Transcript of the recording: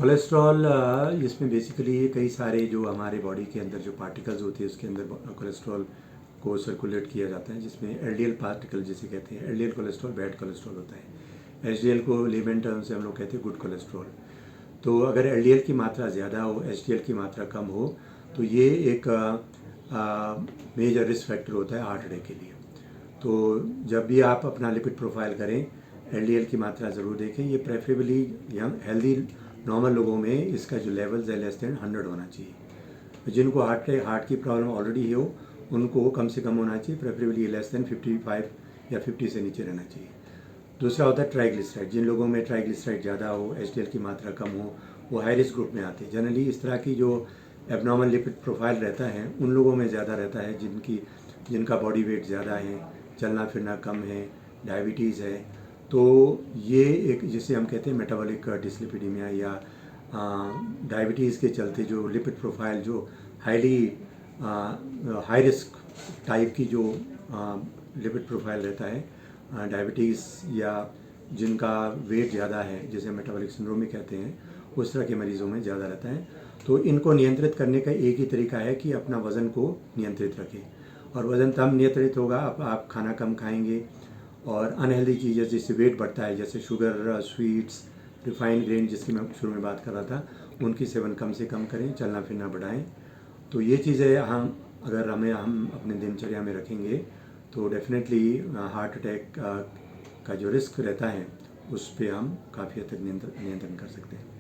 Cholesterol इसमें basically कई सारे जो हमारे बॉडी के अंदर जो पार्टिकल्स होते हैं उसके अंदर कोलेस्ट्रॉल को सर्कुलेट किया जाता है, जिसमें एलडीएल पार्टिकल जिसे कहते हैं। एलडीएल कोलेस्ट्रॉल बैड कोलेस्ट्रॉल होता है। एचडीएल को लेमन टर्म से हम लोग कहते हैं गुड कोलेस्ट्रॉल। तो अगर एलडीएल की मात्रा ज़्यादा हो, एचडीएल की मात्रा कम हो, तो ये एक मेजर रिस्क फैक्टर होता है हार्ट अटैक के लिए। तो जब भी आप अपना लिपिड प्रोफाइल करें, एलडीएल की मात्रा ज़रूर देखें। ये प्रेफरेबली यंग हेल्दी नॉर्मल लोगों में इसका जो लेवल्स है लेस देन 100 होना चाहिए। जिनको हार्ट की प्रॉब्लम ऑलरेडी हो उनको कम से कम होना चाहिए, प्रेफरेबली लेस देन 55 या 50 से नीचे रहना चाहिए। दूसरा होता है ट्राइग्लिसराइड। जिन लोगों में ट्राइग्लिसराइड ज़्यादा हो, एचडीएल की मात्रा कम हो, वो हाई रिस्क ग्रुप में आते हैं। जनरली इस तरह की जो एबनॉर्मल लिपिड प्रोफाइल रहता है उन लोगों में ज़्यादा रहता है जिनका बॉडी वेट ज़्यादा है, चलना फिरना कम है, डायबिटीज़ है। तो ये एक जिसे हम कहते हैं मेटाबॉलिक डिसलिपिडीमिया या डायबिटीज़ के चलते जो लिपिड प्रोफाइल जो हाई रिस्क टाइप की जो लिपिड प्रोफाइल रहता है, डायबिटीज़ या जिनका वेट ज़्यादा है, जिसे मेटाबॉलिक सिंड्रोम भी कहते हैं, उस तरह के मरीज़ों में ज़्यादा रहता है। तो इनको नियंत्रित करने का एक ही तरीका है कि अपना वज़न को नियंत्रित रखें। और वज़न तब नियंत्रित होगा आप खाना कम खाएंगे और अनहेल्दी चीज़ें जिससे वेट बढ़ता है, जैसे शुगर, स्वीट्स, रिफाइंड ग्रेन जिसकी मैं शुरू में बात कर रहा था, उनकी सेवन कम से कम करें, चलना फिरना बढ़ाएं। तो ये चीज़ें हम अपने दिनचर्या में रखेंगे तो डेफिनेटली हार्ट अटैक का जो रिस्क रहता है उस पर हम काफ़ी हद तक नियंत्रण कर सकते हैं।